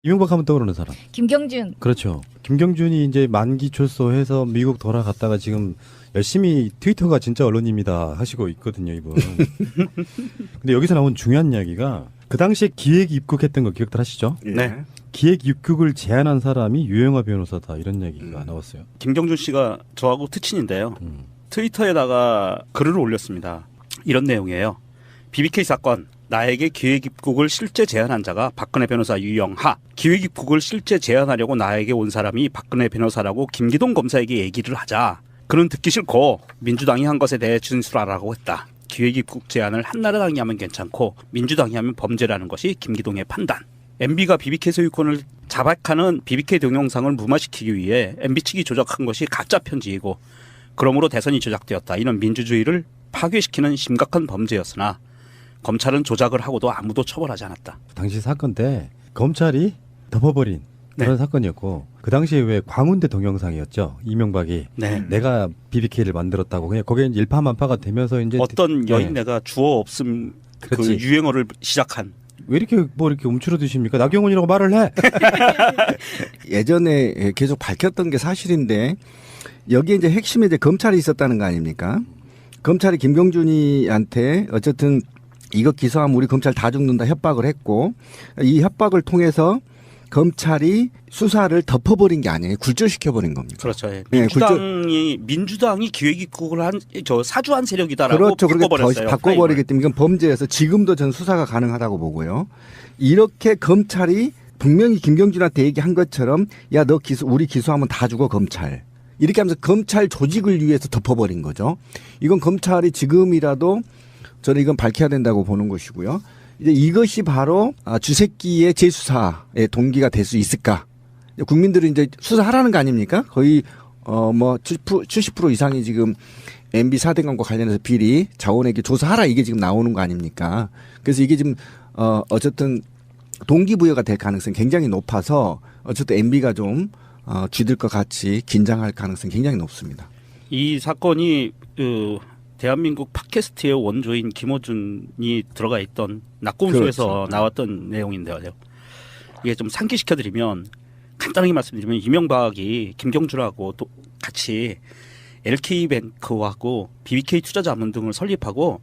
이명박 하면 떠오르는 사람. 김경준. 그렇죠. 김경준이 이제 만기 출소해서 미국 돌아갔다가 지금 열심히 트위터가 진짜 언론입니다 하시고 있거든요, 이분. 근데 여기서 나온 중요한 이야기가 그 당시에 기획 입국했던 거 기억들 하시죠? 네. 기획 입국을 제안한 사람이 유영하 변호사다 이런 얘기가 나왔어요. 김경준 씨가 저하고 특친인데요. 트위터에다가 글을 올렸습니다. 이런 내용이에요. BBK 사건. 나에게 기획 입국을 실제 제안한 자가 박근혜 변호사 유영하. 기획 입국을 실제 제안하려고 나에게 온 사람이 박근혜 변호사라고 김기동 검사에게 얘기를 하자. 그는 듣기 싫고 민주당이 한 것에 대해 진술하라고 했다. 기획 입국 제안을 한나라당이 하면 괜찮고 민주당이 하면 범죄라는 것이 김기동의 판단. MB가 BBK 소유권을 자박하는 BBK 동영상을 무마시키기 위해 MB 측이 조작한 것이 가짜 편지이고 그러므로 대선이 조작되었다. 이는 민주주의를 파괴시키는 심각한 범죄였으나 검찰은 조작을 하고도 아무도 처벌하지 않았다. 당시 사건 때 검찰이 덮어버린 그런 사건이었고 그 당시에 왜 광운대 동영상이었죠. 이명박이 내가 BBK를 만들었다고 그냥 거기에 일파만파가 되면서 이제 어떤 여인네가 주어 없음 그 유행어를 시작한. 왜 이렇게 뭐 이렇게 움츠러드십니까? 나경원이라고 말을 해. 예전에 계속 밝혔던 게 사실인데 여기에 이제 핵심에 이제 검찰이 있었다는 거 아닙니까? 검찰이 김경준이한테 어쨌든 이거 기소하면 우리 검찰 다 죽는다 협박을 했고 이 협박을 통해서 검찰이 수사를 덮어버린 게 아니에요. 굴절시켜버린 겁니다. 그렇죠. 예. 네, 민주당이 기획 입국을 한 저 사주한 세력이다라고 그렇죠. 바꿔버렸어요. 바꿔버리기 때문에 이건 범죄여서 지금도 전 수사가 가능하다고 보고요. 이렇게 검찰이 분명히 김경준한테 얘기한 것처럼 야 너 우리 기소하면 다 죽어 검찰. 이렇게 하면서 검찰 조직을 위해서 덮어버린 거죠. 이건 검찰이 지금이라도 저는 이건 밝혀야 된다고 보는 것이고요. 이제 이것이 바로 주새끼의 재수사의 동기가 될 수 있을까? 국민들은 이제 수사하라는 거 아닙니까? 거의 뭐 70% 이상이 지금 MB 사대강과 관련해서 비리 자원에게 조사하라 이게 지금 나오는 거 아닙니까? 그래서 이게 지금 어쨌든 동기부여가 될 가능성이 굉장히 높아서 어쨌든 MB가 좀 쥐들 것 같이 긴장할 가능성이 굉장히 높습니다. 이 사건이 대한민국 팟캐스트의 원조인 김어준이 들어가 있던 낙곰수에서 그렇죠. 나왔던 내용인데요. 이게 좀 상기시켜드리면 간단하게 말씀드리면 이명박이 김경준하고 또 같이 LK뱅크하고 BBK 투자자문 등을 설립하고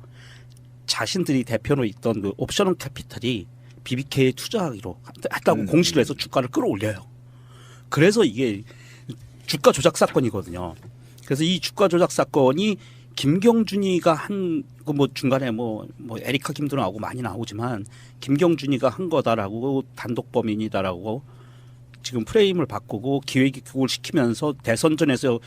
자신들이 대표로 있던 그 옵셔널 캐피탈이 BBK에 투자하기로 했다고 공시를 해서 주가를 끌어올려요. 그래서 이게 주가 조작 사건이거든요. 그래서 이 주가 조작 사건이 김경준이가 한 그 뭐 중간에 뭐 에리카 김도 나오고 많이 나오지만 김경준이가 한 거다라고 단독 범인이다라고 지금 프레임을 바꾸고 기획 입국을 시키면서 대선전에서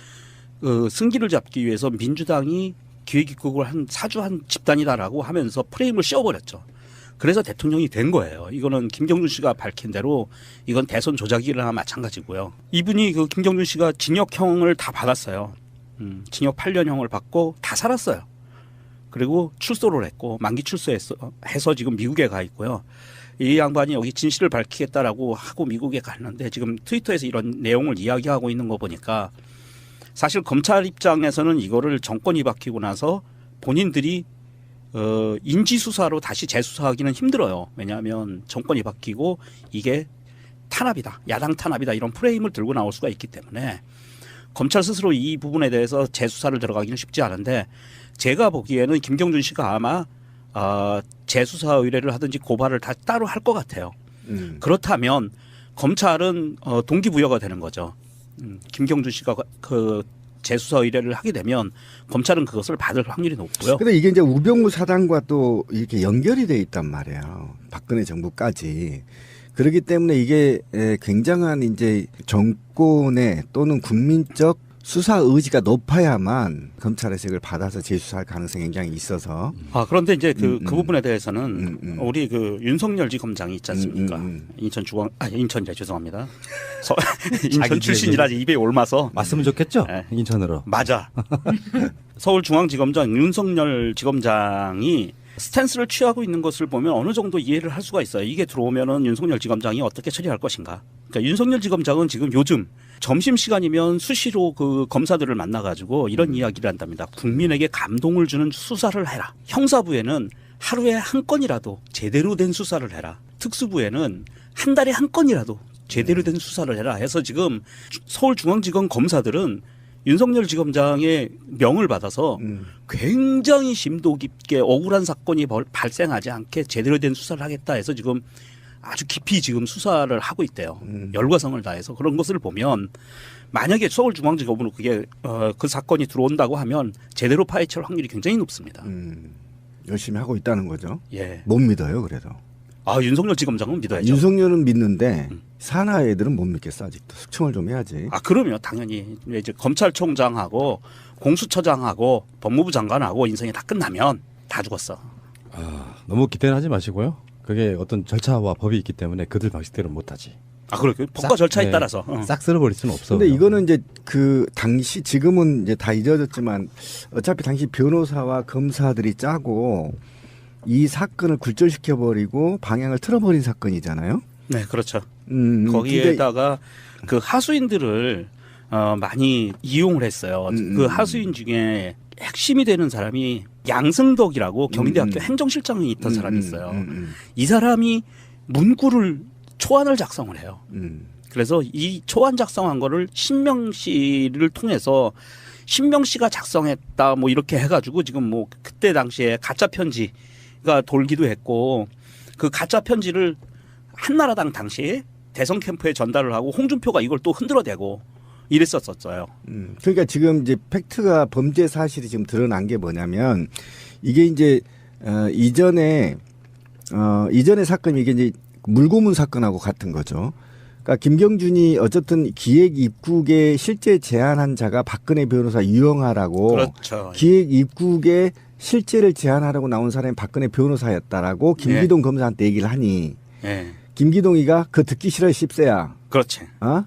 승기를 잡기 위해서 민주당이 기획 입국을 한 사주한 집단이다라고 하면서 프레임을 씌워버렸죠. 그래서 대통령이 된 거예요. 이거는 김경준 씨가 밝힌 대로 이건 대선 조작이나 마찬가지고요. 이분이 그 김경준 씨가 징역형을 다 받았어요. 징역 8년형을 받고 다 살았어요. 그리고 출소를 했고 만기 출소해서 지금 미국에 가 있고요. 이 양반이 여기 진실을 밝히겠다라고 하고 미국에 갔는데 지금 트위터에서 이런 내용을 이야기하고 있는 거 보니까 사실 검찰 입장에서는 이거를 정권이 바뀌고 나서 본인들이 인지수사로 다시 재수사하기는 힘들어요. 왜냐하면 정권이 바뀌고 이게 탄압이다. 야당 탄압이다. 이런 프레임을 들고 나올 수가 있기 때문에 검찰 스스로 이 부분에 대해서 재수사를 들어가기는 쉽지 않은데 제가 보기에는 김경준 씨가 아마 재수사 의뢰를 하든지 고발을 다 따로 할 것 같아요. 그렇다면 검찰은 동기부여가 되는 거죠. 김경준 씨가 그 재수사 의뢰를 하게 되면 검찰은 그것을 받을 확률이 높고요. 근데 이게 이제 우병우 사단과 또 이렇게 연결이 돼 있단 말이에요. 박근혜 정부까지. 그렇기 때문에 이게 굉장한 이제 정권의 또는 국민적 수사 의지가 높아야만 검찰에서 이걸 받아서 재수사할 가능성이 굉장히 있어서. 그런데 이제 그 부분에 대해서는 우리 그 윤석열지검장이 있지 않습니까? 인천이래 죄송합니다. 인천 출신이라 입에 옮아서 맞으면 좋겠죠? 네. 인천으로. 맞아. 서울중앙지검장 윤석열 지검장이 스탠스를 취하고 있는 것을 보면 어느 정도 이해를 할 수가 있어요. 이게 들어오면은 윤석열 지검장이 어떻게 처리할 것인가. 그러니까 윤석열 지검장은 지금 요즘 점심시간이면 수시로 그 검사들을 만나가지고 이런 이야기를 한답니다. 국민에게 감동을 주는 수사를 해라. 형사부에는 하루에 한 건이라도 제대로 된 수사를 해라. 특수부에는 한 달에 한 건이라도 제대로 된 수사를 해라 해서 지금 서울중앙지검 검사들은 윤석열 지검장의 명을 받아서 굉장히 심도 깊게 억울한 사건이 발생하지 않게 제대로 된 수사를 하겠다 해서 지금 아주 깊이 지금 수사를 하고 있대요. 열과성을 다해서 그런 것을 보면 만약에 서울중앙지검으로 그게 그 사건이 들어온다고 하면 제대로 파헤칠 확률이 굉장히 높습니다. 열심히 하고 있다는 거죠. 예. 못 믿어요, 그래도. 아 윤석열 지검장은 믿어야죠. 윤석열은 믿는데 산하 애들은 못 믿겠어 아직도. 숙청을 좀 해야지. 아 그러면 당연히 이제 검찰총장하고 공수처장하고 법무부 장관하고 인생이 다 끝나면 다 죽었어. 아, 너무 기대는 하지 마시고요. 그게 어떤 절차와 법이 있기 때문에 그들 방식대로 못하지. 아 그렇게 법과 절차에 따라서. 싹 쓸어버릴 수는 없어. 근데 이거는 이제 그 당시 지금은 이제 다 잊어졌지만 어차피 당시 변호사와 검사들이 짜고 이 사건을 굴절시켜버리고 방향을 틀어버린 사건이잖아요. 네 그렇죠. 근데 거기에다가 그 하수인들을 많이 이용을 했어요. 그 하수인 중에 핵심이 되는 사람이 양승덕이라고 경희대학교 행정실장이 있던 사람이 있어요. 이 사람이 문구를 초안을 작성을 해요. 그래서 이 초안 작성한 거를 신명 씨를 통해서 신명 씨가 작성했다 뭐 이렇게 해가지고 지금 뭐 그때 당시에 가짜 편지가 돌기도 했고 그 가짜 편지를 한나라당 당시에 대선 캠프에 전달을 하고 홍준표가 이걸 또 흔들어대고 이랬었어요. 그러니까 지금 이제 팩트가 범죄 사실이 지금 드러난 게 뭐냐면 이게 이제 이전에 사건이 이게 이제 물고문 사건하고 같은 거죠. 그러니까 김경준이 어쨌든 기획 입국에 실제 제안한 자가 박근혜 변호사 유영하라고 그렇죠. 기획 입국에 실제를 제안하라고 나온 사람이 박근혜 변호사였다라고 김기동 검사한테 얘기를 하니 예. 김기동이가 그 듣기 싫어 씹새야. 그렇지.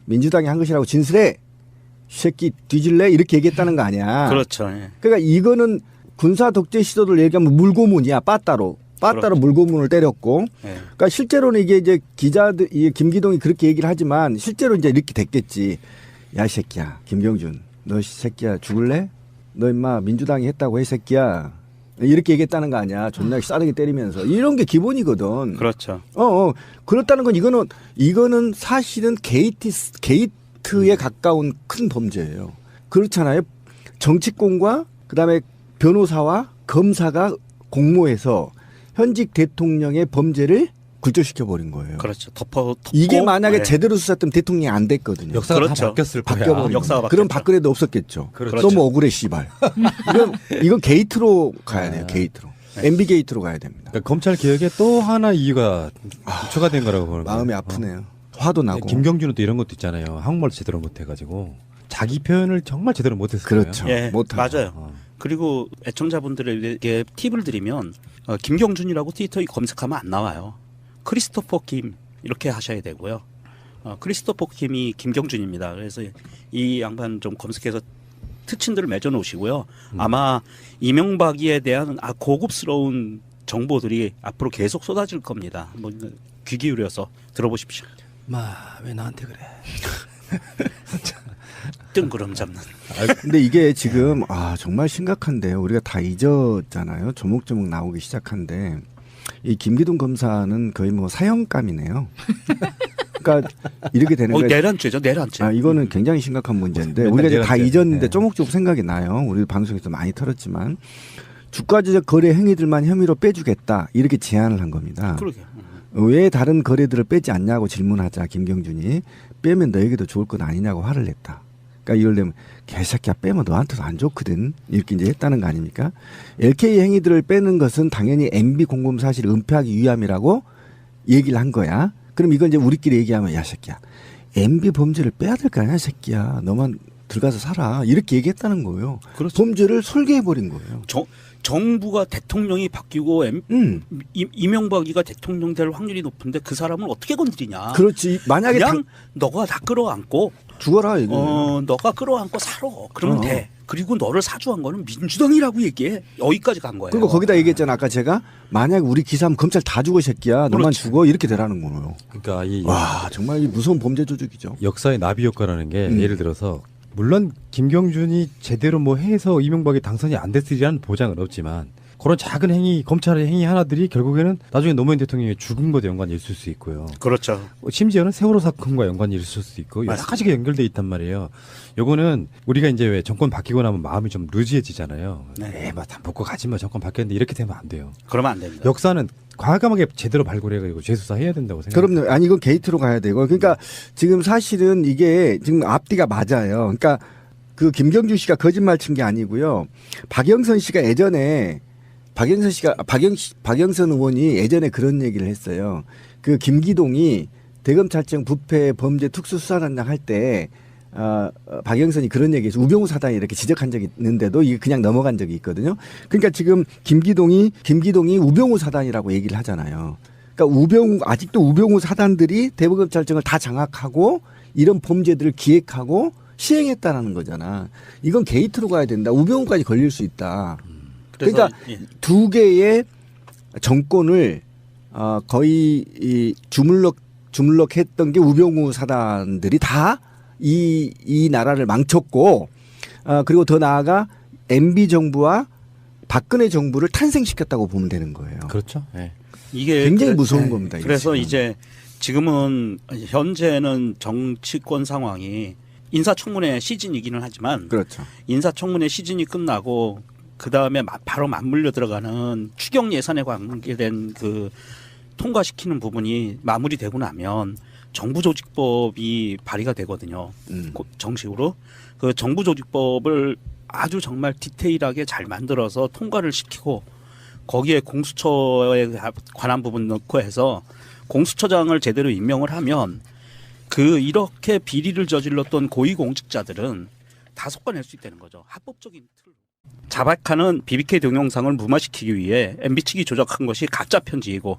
민주당이 한 것이라고 진술해. 새끼 뒤질래? 이렇게 얘기했다는 거 아니야. 그렇죠. 예. 그러니까 이거는 군사 독재 시도를 얘기하면 물고문이야. 빠따로 그렇죠. 물고문을 때렸고. 예. 그러니까 실제로는 이게 이제 기자들, 이게 김기동이 그렇게 얘기를 하지만 실제로 이제 이렇게 됐겠지. 야, 이 새끼야. 김경준. 너 새끼야 죽을래? 너 임마 민주당이 했다고 해, 새끼야. 이렇게 얘기했다는 거 아니야. 존나 싸르게 때리면서. 이런 게 기본이거든. 그렇죠. 그렇다는 건 이거는 사실은 게이트에 가까운 큰 범죄예요. 그렇잖아요. 정치권과 그다음에 변호사와 검사가 공모해서 현직 대통령의 범죄를 굴절시켜버린 거예요. 그렇죠. 덮고 이게 만약에 네. 제대로 수사했으면 대통령이 안 됐거든요. 역사가 그렇죠. 다 바뀌었을 거야. 바뀌어버린 역사가 거예요. 그럼 바뀌었죠. 박근혜도 없었겠죠. 그렇죠. 너무 억울해 씨발. 이건 게이트로 가야 돼요. 게이트로. MB 게이트로 가야 됩니다. 그러니까 검찰 개혁에 또 하나 이유가 추가된 거라고 보는 거예요. 마음이 아프네요. 화도 나고. 김경준은 또 이런 것도 있잖아요. 한국말 제대로 못해가지고 자기 표현을 정말 제대로 못했어요. 그렇죠. 예, 못하죠. 맞아요. 그리고 애청자분들에게 팁을 드리면 김경준이라고 트위터에 검색하면 안 나와요. 크리스토퍼 김 이렇게 하셔야 되고요. 크리스토퍼 김이 김경준입니다. 그래서 이 양반 좀 검색해서 특친들을 맺어 놓으시고요. 아마 이명박이에 대한 고급스러운 정보들이 앞으로 계속 쏟아질 겁니다. 뭐 귀 기울여서 들어보십시오. 왜 나한테 그래? 뜬구름 잡는. 근데 이게 지금 정말 심각한데요. 우리가 다 잊었잖아요. 조목조목 나오기 시작한데 이 김기동 검사는 거의 뭐 사형감이네요. 그러니까 이렇게 되는 거예요. 내란죄죠, 내란죄. 이거는 굉장히 심각한 문제인데 우리가 이제 다 잊었는데 조목조목 생각이 나요. 우리 방송에서 많이 털었지만 주가조작 거래 행위들만 혐의로 빼주겠다 이렇게 제안을 한 겁니다. 그러게. 왜 다른 거래들을 빼지 않냐고 질문하자 김경준이 빼면 너에게도 좋을 것 아니냐고 화를 냈다. 그러니까 이걸 내면 개새끼야 빼면 너한테도 안 좋거든 이렇게 이제 했다는 거 아닙니까? LK 행위들을 빼는 것은 당연히 MB 공범 사실을 은폐하기 위함이라고 얘기를 한 거야. 그럼 이건 이제 우리끼리 얘기하면 야 새끼야 MB 범죄를 빼야 될 거 아니야 새끼야 너만 들어가서 살아 이렇게 얘기했다는 거예요. 그렇죠. 범죄를 설계해버린 거예요. 정부가 대통령이 바뀌고 이명박이가 대통령 될 확률이 높은데 그 사람을 어떻게 건드리냐. 그렇지. 만약에 그냥 너가 다 끌어안고 죽어라 이거. 너가 끌어안고 살아. 그러면 돼. 그리고 너를 사주한 거는 민주당이라고 얘기해. 여기까지 간 거예요. 그리고 거기다 얘기했잖아 아까 제가 만약 우리 기사하면 검찰 다 죽어 새끼야. 너만 그렇지. 죽어 이렇게 되라는 거예요. 그러니까 와 정말 이 무서운 범죄 조직이죠. 역사의 나비 효과라는 게 예를 들어서 물론 김경준이 제대로 뭐 해서 이명박이 당선이 안 됐으리라는 보장은 없지만 그런 작은 행위, 검찰의 행위 하나들이 결국에는 나중에 노무현 대통령의 죽음과도 연관이 있을 수 있고요. 그렇죠. 심지어는 세월호 사건과 연관이 있을 수도 있고 여러 맞습니다. 가지가 연결돼 있단 말이에요. 요거는 우리가 이제 왜 정권 바뀌고 나면 마음이 좀 루즈해지잖아요. 네. 다 먹고 가지 마. 정권 바뀌었는데 이렇게 되면 안 돼요. 그러면 안 됩니다. 역사는 과감하게 제대로 발굴해가지고 재수사해야 된다고 생각합니다. 그럼요. 아니 이건 게이트로 가야 되고. 그러니까 지금 사실은 이게 지금 앞뒤가 맞아요. 그러니까 그 김경준 씨가 거짓말 친 게 아니고요. 박영선 씨가 예전에 박영선 의원이 예전에 그런 얘기를 했어요. 그 김기동이 대검찰청 부패 범죄 특수수사단장 할 때 박영선이 그런 얘기해서 우병우 사단이 이렇게 지적한 적이 있는데도 이게 그냥 넘어간 적이 있거든요. 그러니까 지금 김기동이 우병우 사단이라고 얘기를 하잖아요. 그러니까 아직도 우병우 사단들이 대검찰청을 다 장악하고 이런 범죄들을 기획하고 시행했다라는 거잖아. 이건 게이트로 가야 된다. 우병우까지 걸릴 수 있다. 그래서 그러니까 두 개의 정권을 거의 이 주물럭했던 게 우병우 사단들이 다 이 나라를 망쳤고, 그리고 더 나아가 MB 정부와 박근혜 정부를 탄생시켰다고 보면 되는 거예요. 그렇죠. 네. 이게 굉장히 무서운 겁니다. 이게 그래서 지금. 이제 지금은 현재는 정치권 상황이 인사청문회 시즌이기는 하지만 그렇죠. 인사청문회 시즌이 끝나고 그 다음에 바로 맞물려 들어가는 추경 예산에 관계된 그 통과시키는 부분이 마무리되고 나면 정부조직법이 발의가 되거든요. 정식으로 그 정부조직법을 아주 정말 디테일하게 잘 만들어서 통과를 시키고 거기에 공수처에 관한 부분 넣고 해서 공수처장을 제대로 임명을 하면 그 이렇게 비리를 저질렀던 고위공직자들은 다 속아낼 수 있다는 거죠. 합법적인 틀로. 자박하는 BBK 동영상을 무마시키기 위해 MB 측이 조작한 것이 가짜 편지이고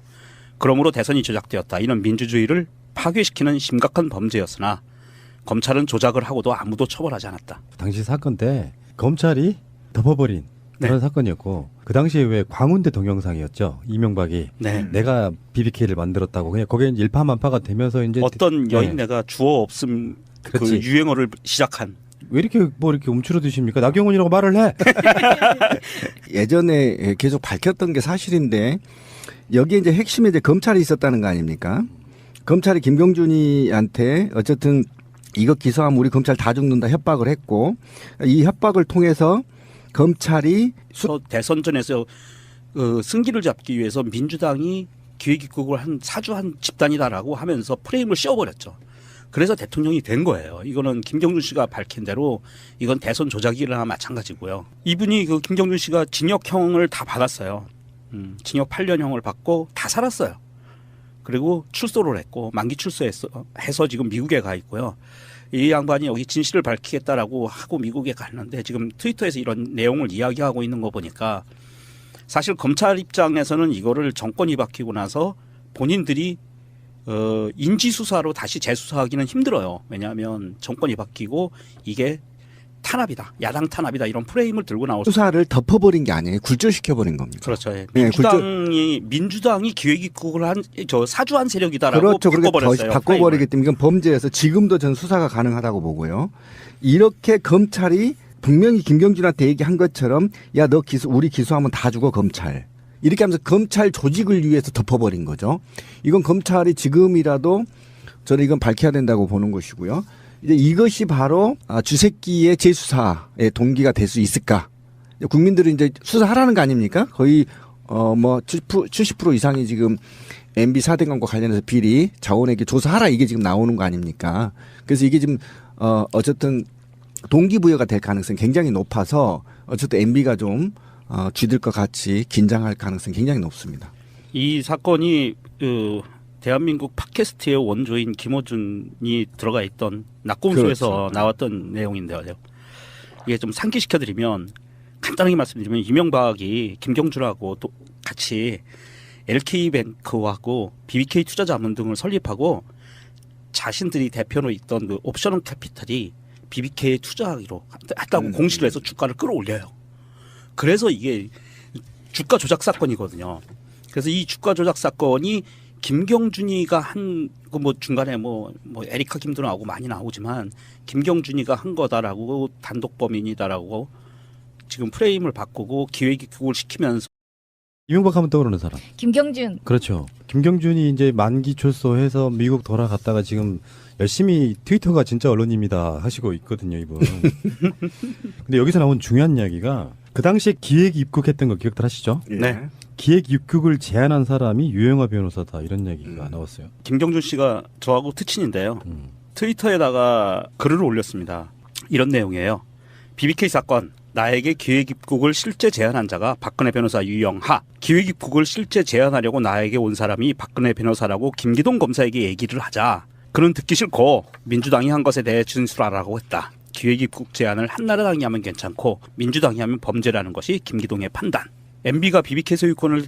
그러므로 대선이 조작되었다. 이는 민주주의를 파괴시키는 심각한 범죄였으나 검찰은 조작을 하고도 아무도 처벌하지 않았다. 당시 사건 때 검찰이 덮어버린 그런 사건이었고 그 당시에 왜 광운대 동영상이었죠. 이명박이 내가 BBK를 만들었다고 그냥 거기에 일파만파가 되면서 이제 어떤 여인네가 주어 없음 그 유행어를 시작한. 왜 이렇게 이렇게 움츠러드십니까? 나경원이라고 말을 해. 예전에 계속 밝혔던 게 사실인데 여기에 이제 핵심에 이제 검찰이 있었다는 거 아닙니까? 검찰이 김경준이한테 어쨌든 이거 기소하면 우리 검찰 다 죽는다 협박을 했고 이 협박을 통해서 검찰이 대선 전에서 승기를 잡기 위해서 민주당이 기획입국을 사주한 집단이다라고 하면서 프레임을 씌워버렸죠. 그래서 대통령이 된 거예요. 이거는 김경준 씨가 밝힌 대로 이건 대선 조작이나 마찬가지고요. 이분이 그 김경준 씨가 징역형을 다 받았어요. 징역 8년형을 받고 다 살았어요. 그리고 출소를 했고 만기 출소해서 지금 미국에 가 있고요. 이 양반이 여기 진실을 밝히겠다라고 하고 미국에 갔는데 지금 트위터에서 이런 내용을 이야기하고 있는 거 보니까 사실 검찰 입장에서는 이거를 정권이 바뀌고 나서 본인들이 인지수사로 다시 재수사하기는 힘들어요. 왜냐하면 정권이 바뀌고 이게 탄압이다. 야당 탄압이다. 이런 프레임을 들고 나올 수사를 덮어버린 게 아니에요. 굴절시켜버린 겁니다. 그렇죠. 예. 네, 민주당이 기획입국을 사주한 세력이다라고 그렇죠. 바꿔버렸어요. 바꿔버리기 때문에 이건 범죄여서 지금도 전 수사가 가능하다고 보고요. 이렇게 검찰이 분명히 김경준한테 얘기한 것처럼 야 너 우리 기소하면 다 죽어 검찰. 이렇게 하면서 검찰 조직을 위해서 덮어버린 거죠. 이건 검찰이 지금이라도 저는 이건 밝혀야 된다고 보는 것이고요. 이제 이것이 바로 주새끼의 재수사의 동기가 될 수 있을까? 국민들은 이제 수사하라는 거 아닙니까? 거의 70% 이상이 지금 MB 4대강과 관련해서 비리 자원에게 조사하라 이게 지금 나오는 거 아닙니까? 그래서 이게 지금 어쨌든 동기부여가 될 가능성이 굉장히 높아서 어쨌든 MB가 좀 쥐들과 같이 긴장할 가능성이 굉장히 높습니다. 이 사건이 대한민국 팟캐스트의 원조인 김어준이 들어가 있던 낙곰수에서 그렇죠. 나왔던 내용인데요. 이게 좀 상기시켜드리면 간단하게 말씀드리면 이명박이 김경준하고 또 같이 LK뱅크하고 BBK 투자자문 등을 설립하고 자신들이 대표로 있던 그 옵셔널 캐피탈이 BBK에 투자하기로 했다고 공시를 해서 주가를 끌어올려요. 그래서 이게 주가 조작 사건이거든요. 그래서 이 주가 조작 사건이 김경준이가 한 그 중간에 에리카 김도 나오고 많이 나오지만 김경준이가 한 거다라고 단독 범인이다라고 지금 프레임을 바꾸고 기획입국을 시키면서 이명박 하면 떠오르는 사람. 김경준. 그렇죠. 김경준이 이제 만기 출소해서 미국 돌아갔다가 지금 열심히 트위터가 진짜 언론입니다 하시고 있거든요, 이분. 근데 여기서 나온 중요한 이야기가 그 당시에 기획 입국했던 거 기억들 하시죠? 예. 네. 기획 입국을 제안한 사람이 유영하 변호사다 이런 이야기가 나왔어요. 김경준 씨가 저하고 특친인데요. 음. 트위터에다가 글을 올렸습니다. 이런 내용이에요. BBK 사건 나에게 기획 입국을 실제 제안한 자가 박근혜 변호사 유영하. 기획 입국을 실제 제안하려고 나에게 온 사람이 박근혜 변호사라고 김기동 검사에게 얘기를 하자. 그는 듣기 싫고 민주당이 한 것에 대해 진술하라고 했다. 기획 입국 제안을 한나라당이 하면 괜찮고 민주당이 하면 범죄라는 것이 김기동의 판단. MB가 BBK 소유권을